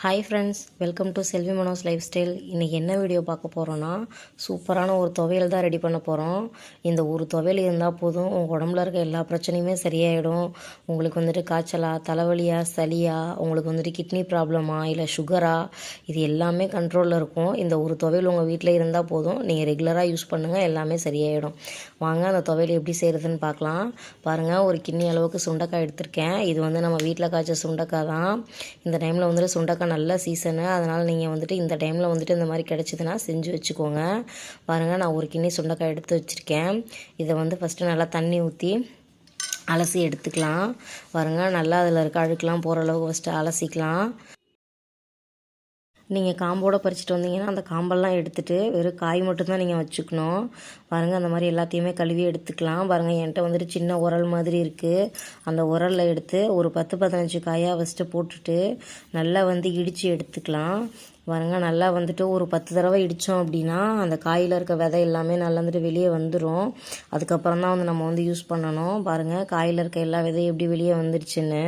Hi friends, welcome to Selvi Mano's life style. இன்றைக்கி என்ன video பார்க்க போகிறோன்னா, சூப்பரான ஒரு துவையல் தான் ரெடி பண்ண போகிறோம். இந்த ஒரு துவையல் இருந்தால் போதும், உங்கள் உடம்புல இருக்க எல்லா பிரச்சனையுமே சரியாயிடும். உங்களுக்கு வந்துட்டு காய்ச்சலா, தலைவலியா, சளியா, உங்களுக்கு வந்துட்டு கிட்னி ப்ராப்ளமா, இல்லை சுகரா, இது எல்லாமே கண்ட்ரோலில் இருக்கும். இந்த ஒரு துவையல் உங்கள் வீட்டில் இருந்தால் போதும், நீங்கள் ரெகுலராக யூஸ் பண்ணுங்கள், எல்லாமே சரியாயிடும். வாங்க அந்த துவையல் எப்படி செய்கிறதுன்னு பார்க்கலாம். பாருங்கள், ஒரு கிண்ணி அளவுக்கு சுண்டைக்காய் எடுத்திருக்கேன். இது வந்து நம்ம வீட்டில் காய்ச்ச சுண்டைக்காய் தான். இந்த டைமில் வந்துட்டு சுண்டைக்காய் நல்ல சீசனு, அதனால் நீங்கள் வந்துட்டு இந்த டைமில் வந்துட்டு இந்த மாதிரி கிடச்சிதுன்னா செஞ்சு வச்சுக்கோங்க. பாருங்கள், நான் ஒரு கிண்ணி சுண்டைக்காய் எடுத்து வச்சுருக்கேன். இதை வந்து ஃபஸ்ட்டு நல்லா தண்ணி ஊற்றி அலசி எடுத்துக்கலாம். பாருங்கள், நல்லா அதில் இருக்க அழுக்கெலாம் போகிற அளவுக்கு ஃபஸ்ட்டு அலசிக்கலாம். நீங்கள் காம்போடு பறிச்சுட்டு வந்தீங்கன்னா அந்த காம்பெல்லாம் எடுத்துகிட்டு வெறும் காய் மட்டும்தான் நீங்கள் வச்சுக்கணும். பாருங்கள், அந்த மாதிரி எல்லாத்தையுமே கழுவி எடுத்துக்கலாம். பாருங்கள், என்கிட்ட வந்துட்டு சின்ன உரல் மாதிரி இருக்குது. அந்த உரலில் எடுத்து ஒரு 10-15 காயாக ஃபஸ்ட்டு போட்டுட்டு நல்லா வந்து இடித்து எடுத்துக்கலாம். பாருங்கள், நல்லா வந்துட்டு ஒரு 10 தடவை இடித்தோம் அப்படின்னா அந்த காயில் இருக்க விதை எல்லாமே நல்லா வந்துட்டு வெளியே வந்துடும். அதுக்கப்புறம் தான் வந்து நம்ம வந்து யூஸ் பண்ணணும். பாருங்கள், காயில் இருக்க எல்லா விதையும் எப்படி வெளியே வந்துடுச்சுன்னு.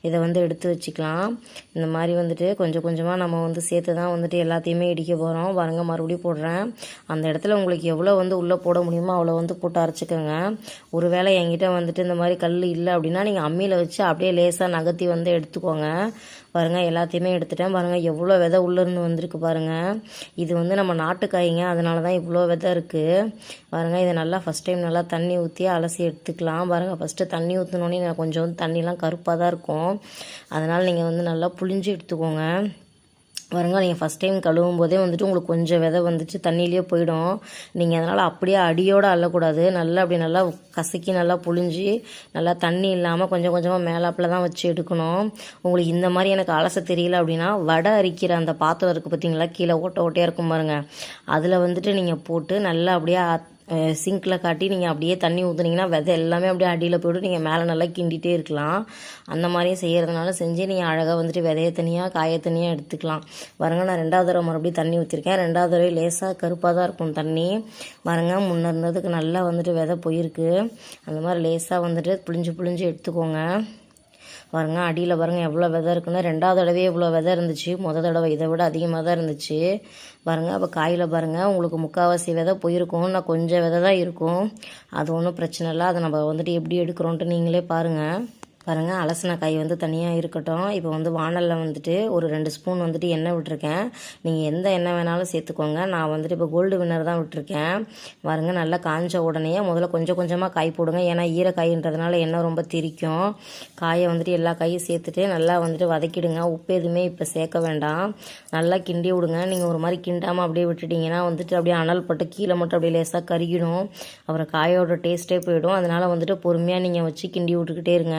இதை வந்து எடுத்து வச்சுக்கலாம். இந்த மாதிரி வந்துட்டு கொஞ்சம் கொஞ்சமாக நம்ம வந்து சேர்த்து தான் வந்துட்டு எல்லாத்தையுமே இடிக்க போகிறோம். பாருங்கள், மறுபடியும் போடுறேன். அந்த இடத்துல உங்களுக்கு எவ்வளோ வந்து உள்ளே போட முடியுமோ அவ்வளோ வந்து போட்டு அரைச்சிக்கோங்க. ஒருவேளை என்கிட்ட வந்துட்டு இந்த மாதிரி கல் இல்லை அப்படின்னா நீங்கள் அம்மியில் வச்சு அப்படியே லேசாக நகர்த்தி வந்து எடுத்துக்கோங்க. பாருங்கள், எல்லாத்தையுமே எடுத்துட்டேன். பாருங்கள், எவ்வளோ விதை உள்ளேருந்து வந்திருக்கு பாருங்கள். இது வந்து நம்ம நாட்டுக்காய்ங்க, அதனால தான் இவ்வளோ விதை இருக்குது. பாருங்கள், இதை நல்லா ஃபஸ்ட் டைம் நல்லா தண்ணி ஊற்றி அலசி எடுத்துக்கலாம். பாருங்கள், ஃபஸ்ட்டு தண்ணி ஊற்றினோடனே நான் கொஞ்சம் வந்து தண்ணிலாம் கருப்பாக தான் இருக்கும். அதனால் நீங்கள் வந்து நல்லா புழிஞ்சு எடுத்துக்கோங்க. பாருங்கள், நீங்கள் ஃபஸ்ட் டைம் கழுவும் போதே வந்துட்டு உங்களுக்கு கொஞ்சம் விதை வந்துட்டு தண்ணியிலே போயிடும். நீங்கள் அதனால் அப்படியே அடியோடு அள்ளக்கூடாது. நல்லா அப்படி நல்லா கசக்கி நல்லா புழிஞ்சு நல்லா தண்ணி இல்லாமல் கொஞ்சம் கொஞ்சமாக மேலாப்பில் தான் வச்சு எடுக்கணும். உங்களுக்கு இந்த மாதிரி எனக்கு அலச தெரியல அப்படின்னா வடை அரிக்கிற அந்த பாத்திரம் இருக்குது பார்த்தீங்களா, கீழே ஓட்டை ஓட்டையாக இருக்கும் பாருங்கள், அதில் வந்துட்டு நீங்கள் போட்டு நல்லா அப்படியே சிங்கில் காட்டி நீங்கள் அப்படியே தண்ணி ஊற்றுனீங்கன்னா விதை எல்லாமே அப்படியே அடியில் போய்ட்டு நீங்கள் மேலே நல்லா கிண்டிகிட்டே இருக்கலாம். அந்த மாதிரியே செய்கிறதுனால செஞ்சு நீங்கள் அழகாக வந்துட்டு விதைய தனியாக காய தனியாக எடுத்துக்கலாம். பாருங்கள், நான் 2வது தடவை மறுபடியும் தண்ணி ஊற்றிருக்கேன். 2வது தடவை லேசாக கருப்பாக தான் இருக்கும் தண்ணி. பாருங்கள், முன்னே இருந்ததுக்கு நல்லா வந்துட்டு விதை போயிருக்கு. அந்த மாதிரி லேசாக வந்துட்டு புழிஞ்சு எடுத்துக்கோங்க. பாருங்கள், அடியில் பாருங்கள் எவ்வளோ விதை இருக்குன்னு. 2வது தடவை இவ்வளோ விதை இருந்துச்சு, தடவை இதை விட அதிகமாக தான் இருந்துச்சு. பாருங்கள், அப்போ காயில் பாருங்கள் உங்களுக்கு முக்கால்வாசி விதை போயிருக்கும். நான் கொஞ்சம் விதை தான் இருக்கும். அது ஒன்றும் பிரச்சனை இல்லை. அதை நம்ம வந்துட்டு எப்படி எடுக்கிறோன்ட்டு நீங்களே பாருங்கள். பாருங்கள், அலசின காய் வந்து தனியாக இருக்கட்டும். இப்போ வந்து வானலில் வந்துட்டு ஒரு 2 ஸ்பூன் வந்துட்டு எண்ணெய் விட்டுருக்கேன். நீங்கள் எந்த எண்ணெய் வேணாலும் சேர்த்துக்கோங்க. நான் வந்துட்டு இப்போ கோல்டு வின்னர் தான் விட்டுருக்கேன். பாருங்கள், நல்லா காஞ்ச உடனே முதல்ல கொஞ்சம் கொஞ்சமாக காய் போடுங்க. ஏன்னா ஈரக்காயின்றதுனால எண்ணெய் ரொம்ப திரிக்கும். காயை வந்துட்டு எல்லா காயும் சேர்த்துட்டு நல்லா வந்துட்டு வதக்கிடுங்க. உப்பு எதுவுமே இப்போ சேர்க்க வேண்டாம். நல்லா கிண்டி விடுங்க. நீங்கள் ஒரு மாதிரி கிண்டாமல் அப்படியே விட்டுட்டிங்கன்னா வந்துட்டு அப்படியே அனல் பட்டு கீழே மட்டும் அப்படியே லேசாக கருகிடும். அப்புறம் காயோட டேஸ்ட்டே போயிடும். அதனால் வந்துட்டு பொறுமையாக நீங்கள் வச்சு கிண்டி விட்டுக்கிட்டே இருங்க.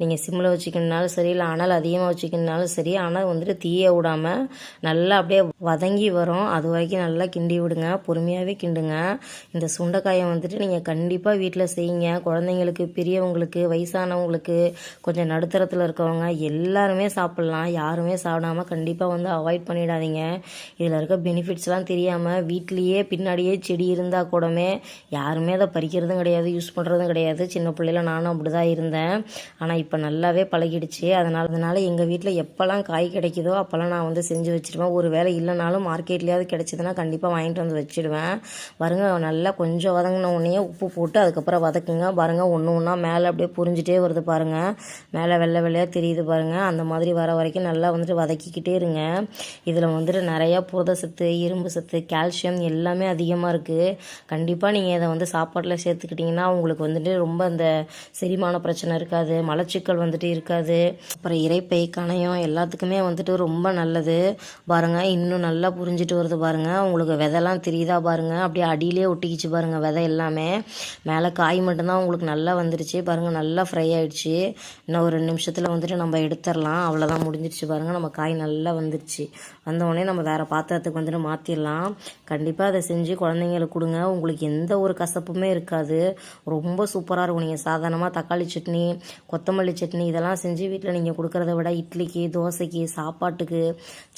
நீங்கள் சிம்மில் வச்சுக்கணுனாலும் சரி, இல்லை அனல் அதிகமாக வச்சுக்கணுனாலும் சரி, ஆனால் வந்துட்டு தீய விடாமல் நல்லா அப்படியே வதங்கி வரும். அது வரைக்கும் நல்லா கிண்டி விடுங்க. பொறுமையாகவே கிண்டுங்க. இந்த சுண்டைக்காயை வந்துட்டு நீங்கள் கண்டிப்பாக வீட்டில் செய்யுங்க. குழந்தைங்களுக்கு, பெரியவங்களுக்கு, வயசானவங்களுக்கு, கொஞ்சம் நடுத்தரத்தில் இருக்கவங்க எல்லாருமே சாப்பிட்லாம். யாருமே சாப்பிடாமல் கண்டிப்பாக வந்து அவாய்ட் பண்ணிடாதீங்க. இதில் இருக்க பெனிஃபிட்ஸ்லாம் தெரியாமல் வீட்லேயே பின்னாடியே செடி இருந்தால் கூடமே யாருமே அதை பறிக்கிறதும் கிடையாது, யூஸ் பண்ணுறதும் கிடையாது. சின்ன பிள்ளையில நானும் அப்படி தான் இருந்தேன். ஆனால் இப்போ நல்லாவே பழகிடுச்சு. அதனால் எங்கள் வீட்டில் எப்போல்லாம் காய் கிடைக்குதோ அப்போல்லாம் நான் வந்து செஞ்சு வச்சுடுவேன். ஒரு வேளை இல்லைனாலும் மார்க்கெட்லேயாவது கிடைச்சிதுன்னா கண்டிப்பாக வாங்கிட்டு வந்து வச்சுடுவேன். பாருங்க, நல்லா கொஞ்சம் வதங்கின உடனே உப்பு போட்டு அதுக்கப்புறம் வதக்குங்க. பாருங்கள், ஒன்று ஒன்றா மேலே அப்படியே புரிஞ்சிட்டே வருது பாருங்கள். மேலே வெள்ளை வெள்ளையாக தெரியுது பாருங்கள். அந்த மாதிரி வர வரைக்கும் நல்லா வந்துட்டு வதக்கிக்கிட்டே இருங்க. இதில் வந்துட்டு நிறையா புரதச்சத்து, இரும்பு சத்து, கால்சியம் எல்லாமே அதிகமாக இருக்குது. கண்டிப்பாக நீங்கள் இதை வந்து சாப்பாட்டில் சேர்த்துக்கிட்டிங்கன்னா உங்களுக்கு வந்துட்டு ரொம்ப இந்த செரிமான பிரச்சனை இருக்காது, மலச்சிக்கல் வந்துட்டு இருக்காது. அப்புறம் இரைப்பை, கணையம் எல்லாத்துக்குமே வந்துட்டு ரொம்ப நல்லது. பாருங்கள், இன்னும் நல்லா புரிஞ்சிட்டு வருது பாருங்கள். உங்களுக்கு விதைலாம் தெரியுதா பாருங்கள், அப்படியே அடியிலே ஒட்டிக்கிச்சு பாருங்கள் விதை எல்லாமே. மேலே காய் மட்டும்தான் உங்களுக்கு நல்லா வந்துருச்சு பாருங்கள். நல்லா ஃப்ரை ஆகிடுச்சு. இன்னும் ஒரு 2 நிமிஷத்தில் வந்துட்டு நம்ம எடுத்துடலாம். அவ்வளோதான், முடிஞ்சிருச்சு பாருங்கள். நம்ம காய் நல்லா வந்துருச்சு. வந்தவுடனே நம்ம வேறு பாத்திரத்துக்கு வந்துட்டு மாற்றிடலாம். கண்டிப்பாக அதை செஞ்சு குழந்தைங்களுக்கு கொடுங்க. உங்களுக்கு எந்த ஒரு கசப்புமே இருக்காது. ரொம்ப சூப்பராக இருக்கும். நீங்கள் சாதாரணமாக தக்காளி சட்னி, கொத்தமல்லி சட்னி இதெல்லாம் செஞ்சு வீட்டில் நீங்கள் கொடுக்குறத விட இட்லிக்கு, தோசைக்கு, சாப்பாட்டுக்கு,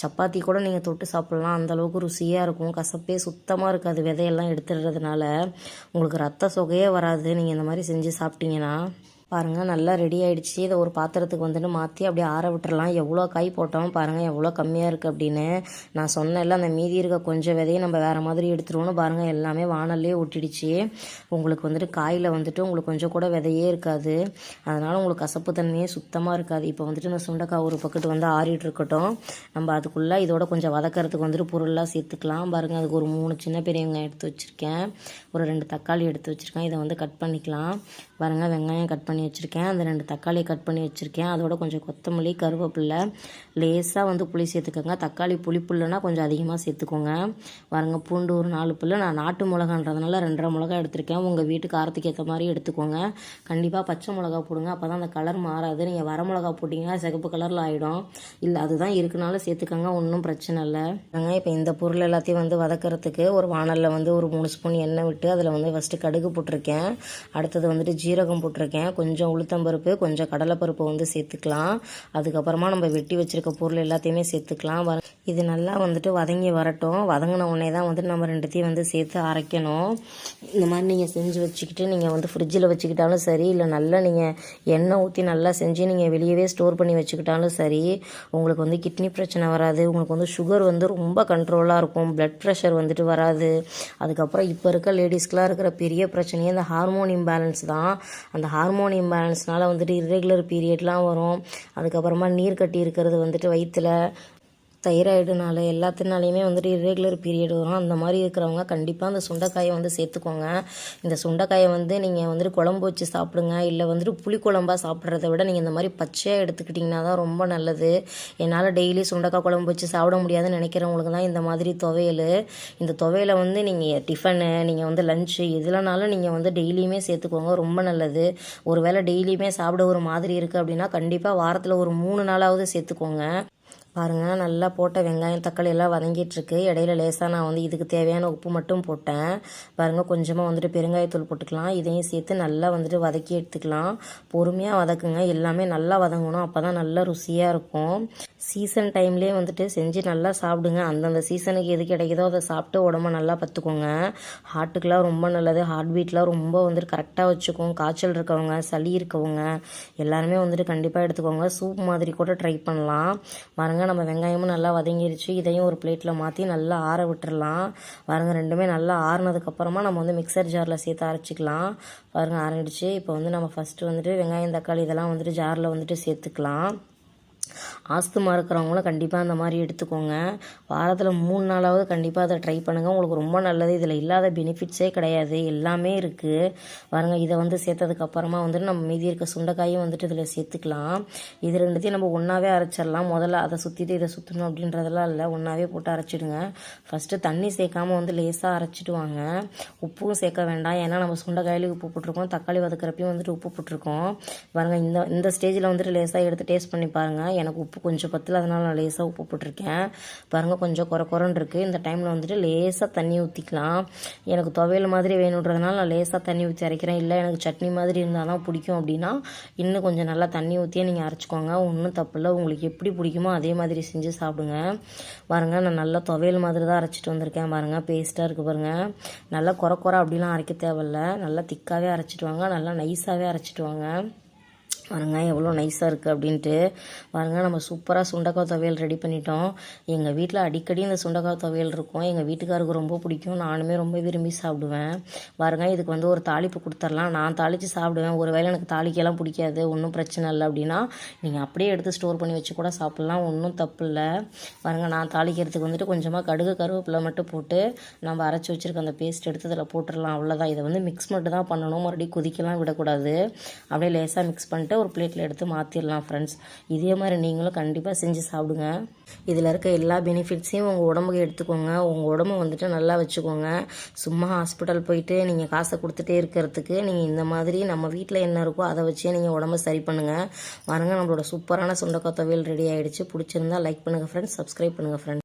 சப்பாத்தி கூட நீங்கள் தொட்டு சாப்பிட்லாம். அந்தளவுக்கு ருசியாக இருக்கும். கசப்பே சுத்தமாக இருக்காது விதையெல்லாம் எடுத்துடுறதுனால. உங்களுக்கு ரத்த சொகையே வராது நீங்கள் இந்த மாதிரி செஞ்சு சாப்பிட்டீங்கன்னா. பாருங்கள் நல்லா ரெடி ஆகிடுச்சு. இதை ஒரு பாத்திரத்துக்கு வந்துட்டு மாற்றி அப்படியே ஆற விட்டுறலாம். எவ்வளோ காய் போட்டோம் பாருங்கள், எவ்வளோ கம்மியாக இருக்குது அப்படின்னு. நான் சொன்னேன்ல, அந்த மீதி இருக்க கொஞ்சம் விதையை நம்ம வேறு மாதிரி எடுத்துருவோன்னு பாருங்கள், எல்லாமே வானல்லே ஒட்டிடுச்சு. உங்களுக்கு வந்துட்டு காயில் வந்துட்டு உங்களுக்கு கொஞ்சம் கூட விதையே இருக்காது. அதனால் உங்களுக்கு கசப்பு தன்மையே சுத்தமாக இருக்காது. இப்போ வந்துட்டு இந்த சுண்டைக்காய் ஒரு பக்கெட்டு வந்து ஆறிட்டு இருக்கட்டும். நம்ம அதுக்குள்ளே இதோட கொஞ்சம் வதக்கிறதுக்கு வந்துட்டு பொருள்லாம் சேர்த்துக்கலாம். பாருங்கள், அதுக்கு ஒரு 3 சின்ன பெரிய வெங்காயம் எடுத்து வச்சுருக்கேன், ஒரு 2 தக்காளி எடுத்து வச்சுருக்கேன். இதை வந்து கட் பண்ணிக்கலாம். பாருங்கள், வெங்காயம் கட் பண்ணி வச்சுருக்கேன், அந்த 2 தக்காளியை கட் பண்ணி வச்சுருக்கேன். அதோட கொஞ்சம் கொத்தமல்லி, கருவேப்பிலை, லேசாக வந்து புளி சேர்த்துக்கோங்க. தக்காளி புளிப்புல்லைன்னா கொஞ்சம் அதிகமாக சேர்த்துக்கோங்க. பாருங்கள், பூண்டு ஒரு 4 பல்லு. நான் நாட்டு மிளகான்றதுனால 2.5 மிளகா எடுத்திருக்கேன். உங்கள் வீட்டு காரத்துக்கு ஏற்ற மாதிரி எடுத்துக்கோங்க. கண்டிப்பாக பச்சை மிளகா போடுங்க, அப்போ தான் அந்த கலர் மாறாது. நீங்கள் வர மிளகா போட்டிங்கன்னா சிகப்பு கலரில் ஆகிடும். இல்லை, அதுதான் இருக்குனால சேர்த்துக்கோங்க, ஒன்றும் பிரச்சனை இல்லை. இப்போ இந்த பொருள் எல்லாத்தையும் வந்து வதக்கிறதுக்கு ஒரு வானலில் வந்து ஒரு 3 ஸ்பூன் எண்ணெய் விட்டு அதில் வந்து ஃபஸ்ட்டு கடுகு போட்டிருக்கேன். அடுத்தது வந்துட்டு ஜீரகம் போட்டிருக்கேன், கொஞ்சம் உளுத்தம்பருப்பு, கொஞ்சம் கடலைப்பருப்பு வந்து சேர்த்துக்கலாம். அதுக்கப்புறமா நம்ம வெட்டி வச்சுருக்க பொருள் எல்லாத்தையுமே சேர்த்துக்கலாம். இது நல்லா வந்துட்டு வதங்கி வரட்டும். வதங்கின உடனே தான் வந்துட்டு நம்ம 2த்தையும் வந்து சேர்த்து அரைக்கணும். இந்த மாதிரி நீங்கள் செஞ்சு வச்சுக்கிட்டு நீங்கள் வந்து ஃப்ரிட்ஜில் வச்சுக்கிட்டாலும் சரி, இல்லை நல்லா நீங்கள் எண்ணெய் ஊற்றி நல்லா செஞ்சு நீங்கள் வெளியவே ஸ்டோர் பண்ணி வச்சுக்கிட்டாலும் சரி, உங்களுக்கு வந்து கிட்னி பிரச்சனை வராது. உங்களுக்கு வந்து சுகர் வந்து ரொம்ப கண்ட்ரோலாக இருக்கும். பிளட் ப்ரெஷர் வந்துட்டு வராது. அதுக்கப்புறம் இப்போ இருக்க லேடிஸ்க்கெலாம் இருக்கிற பெரிய பிரச்சனையே இந்த ஹார்மோன் இம்பேலன்ஸ் தான். அந்த ஹார்மோன் இம்பேலன்ஸ்னால வந்துட்டு இர்ரெகுலர் பீரியட்லாம் வரும். அதுக்கப்புறமா நீர் கட்டி இருக்கிறது வந்துட்டு வயிற்றில், தைராய்டுனால எல்லாத்தினாலையுமே வந்துட்டு இர்ரெகுலர் பீரியட் வரும். அந்த மாதிரி இருக்கிறவங்க கண்டிப்பாக அந்த சுண்டைக்காயை வந்து சேர்த்துக்கோங்க. இந்த சுண்டைக்காயை வந்து நீங்கள் வந்துட்டு குழம்பு வச்சு சாப்பிடுங்க, இல்லை வந்துட்டு புளிக்குழம்பாக சாப்பிட்றத விட நீங்கள் இந்த மாதிரி பச்சையாக எடுத்துக்கிட்டிங்கன்னா தான் ரொம்ப நல்லது. என்னால் டெய்லி சுண்டைக்காய் குழம்பு வச்சு சாப்பிட முடியாதுன்னு நினைக்கிறவங்களுக்கு தான் இந்த மாதிரி துவையல். இந்த துவையலை வந்து நீங்கள் டிஃபனு, நீங்கள் வந்து லஞ்சு எதுலனாலும் நீங்கள் வந்து டெய்லியுமே சேர்த்துக்கோங்க, ரொம்ப நல்லது. ஒரு வேளை டெய்லியுமே சாப்பிட ஒரு மாதிரி இருக்குது அப்படின்னா கண்டிப்பாக வாரத்தில் ஒரு 3 நாளாவது சேர்த்துக்கோங்க. பாருங்கள், நல்லா போட்ட வெங்காயம் தக்காளி எல்லாம் வதங்கிட்டுருக்கு. இடையில லேசாக நான் வந்து இதுக்கு தேவையான உப்பு மட்டும் போட்டேன். பாருங்கள், கொஞ்சமாக வந்துட்டு பெருங்காயத்தூள் போட்டுக்கலாம். இதையும் சேர்த்து நல்லா வந்துட்டு வதக்கி எடுத்துக்கலாம். பொறுமையாக வதக்குங்க, எல்லாமே நல்லா வதங்கணும், அப்போ தான் நல்லா ருசியாக இருக்கும். சீசன் டைம்லேயே வந்துட்டு செஞ்சு நல்லா சாப்பிடுங்க. அந்தந்த சீசனுக்கு எது கிடைக்குதோ அதை சாப்பிட்டு உடம்ப நல்லா பார்த்துக்கோங்க. ஹார்ட்டுக்கெலாம் ரொம்ப நல்லது. ஹார்ட் பீட்லாம் ரொம்ப வந்துட்டு கரெக்டாக வச்சுக்கோங்க. காய்ச்சல் இருக்கவங்க, சளி இருக்கவங்க எல்லாருமே வந்துட்டு கண்டிப்பாக எடுத்துக்கோங்க. சூப் மாதிரி கூட ட்ரை பண்ணலாம். பாருங்கள், நம்ம வெங்காயமும் நல்லா வதங்கிடுச்சு. இதையும் ஒரு பிளேட்டில் மாற்றி நல்லா ஆற விட்டுறலாம். பாருங்கள், ரெண்டுமே நல்லா ஆறுனதுக்கப்புறமா நம்ம வந்து மிக்சர் ஜாரில் சேர்த்து அரைச்சிக்கலாம். பாருங்கள், ஆறிடுச்சு. இப்போ வந்து நம்ம ஃபஸ்ட்டு வந்துட்டு வெங்காயம் தக்காளி இதெல்லாம் வந்துட்டு ஜாரில் வந்துட்டு சேர்த்துக்கலாம். ஆஸ்துமா இருக்கிறவங்களும் கண்டிப்பாக அந்த மாதிரி எடுத்துக்கோங்க. வாரத்தில் 3 நாளாவது கண்டிப்பாக அதை ட்ரை பண்ணுங்கள், உங்களுக்கு ரொம்ப நல்லது. இதில் இல்லாத பெனிஃபிட்ஸே கிடையாது, எல்லாமே இருக்குது. பாருங்கள், இதை வந்து சேர்த்ததுக்கப்புறமா வந்துட்டு நம்ம மீதி இருக்க சுண்டைக்காயும் வந்துட்டு இதில் சேர்த்துக்கலாம். இது 2த்தையும் நம்ம ஒன்றாவே அரைச்சிடலாம். முதல்ல அதை சுற்றிட்டு இதை சுற்றணும் அப்படின்றதெல்லாம் இல்லை, ஒன்றாவே போட்டு அரைச்சிடுங்க. ஃபஸ்ட்டு தண்ணி சேர்க்காமல் வந்து லேசாக அரைச்சிட்டு வாங்க. உப்பும் சேர்க்க வேண்டாம், ஏன்னா நம்ம சுண்டைக்காயிலையும் உப்பு போட்டிருக்கோம், தக்காளி வதக்கிறப்பையும் வந்துட்டு உப்பு போட்டிருக்கோம். பாருங்கள், இந்த ஸ்டேஜில் வந்துட்டு லேசாக எடுத்து டேஸ்ட் பண்ணி பாருங்கள். எனக்கு உப்பு கொஞ்சம் பத்தல, அதனால் நான் லேசாக உப்பு போட்டிருக்கேன். பாருங்கள், கொஞ்சம் குறைன்னு இருக்குது. இந்த டைமில் வந்துட்டு லேசாக தண்ணி ஊற்றிக்கலாம். எனக்கு துவையல் மாதிரி வேணுன்றதுனால நான் லேசாக தண்ணி ஊற்றி அரைக்கிறேன். இல்லை எனக்கு சட்னி மாதிரி இருந்தால் தான் பிடிக்கும் அப்படின்னா இன்னும் கொஞ்சம் நல்லா தண்ணி ஊற்றியே நீங்கள் அரைச்சிக்கோங்க, ஒன்றும் தப்பு இல்லை. உங்களுக்கு எப்படி பிடிக்குமோ அதே மாதிரி செஞ்சு சாப்பிடுங்க. பாருங்கள், நான் நல்லா துவையல் மாதிரி தான் அரைச்சிட்டு வந்திருக்கேன். பாருங்கள், பேஸ்ட்டாக இருக்குது. பாருங்கள், நல்லா குறை அப்படிலாம் அரைக்க தேவையில்ல, நல்லா திக்காகவே அரைச்சிட்டு வாங்க, நல்லா நைஸாகவே அரைச்சிட்டு வாங்க. பாருங்க, எவ்வளோ நைஸாக இருக்குது அப்படின்ட்டு. பாருங்கள், நம்ம சூப்பராக சுண்டைக்காய் துவையல் ரெடி பண்ணிட்டோம். எங்கள் வீட்டில் அடிக்கடி இந்த சுண்டைக்காய் துவையல் இருக்கும். எங்கள் வீட்டுக்காருக்கு ரொம்ப பிடிக்கும், நானுமே ரொம்ப விரும்பி சாப்பிடுவேன். பாருங்கள், இதுக்கு வந்து ஒரு தாளிப்பு கொடுத்துர்லாம். நான் தாளித்து சாப்பிடுவேன். ஒருவேளை எனக்கு தாளிக்கலாம் பிடிக்காது, ஒன்றும் பிரச்சனை இல்லை அப்படின்னா நீங்கள் அப்படியே எடுத்து ஸ்டோர் பண்ணி வச்சு கூட சாப்பிட்லாம், ஒன்றும் தப்பு இல்லை. பாருங்கள், நான் தாளிக்கிறதுக்கு வந்துட்டு கொஞ்சமாக கடுகு கருவேப்பிலை மட்டும் போட்டு நம்ம அரைச்சி வச்சுருக்க அந்த பேஸ்ட் எடுத்து அதில் போட்டுடலாம், அவ்வளோதான். இதை வந்து மிக்ஸ் மட்டும் தான் பண்ணணும், மறுபடியும் கொதிக்கலாம் விடக்கூடாது. அப்படியே லேசாக மிக்ஸ் பண்ணிட்டு ஒரு பிளேட்டில் எடுத்து மாற்றிடலாம் ஃப்ரெண்ட்ஸ். இதே மாதிரி நீங்களும் கண்டிப்பாக செஞ்சு சாப்பிடுங்க. இதில் இருக்க எல்லா பெனிஃபிட்ஸையும் உங்கள் உடம்புக்கு எடுத்துக்கோங்க. உங்கள் உடம்பு வந்துட்டு நல்லா வச்சுக்கோங்க. சும்மா ஹாஸ்பிட்டல் போயிட்டு நீங்கள் காசை கொடுத்துட்டே இருக்கிறதுக்கு நீங்கள் இந்த மாதிரி நம்ம வீட்டில் என்ன இருக்கோ அதை வச்சே நீங்கள் உடம்பை சரி பண்ணுங்கள். பாருங்கள், நம்மளோட சூப்பரான சுண்டைக்காய் துவையல் ரெடி ஆகிடுச்சு. பிடிச்சிருந்தா லைக் பண்ணுங்கள் ஃப்ரெண்ட்ஸ், சப்ஸ்கிரைப் பண்ணுங்கள் ஃப்ரெண்ட்ஸ்.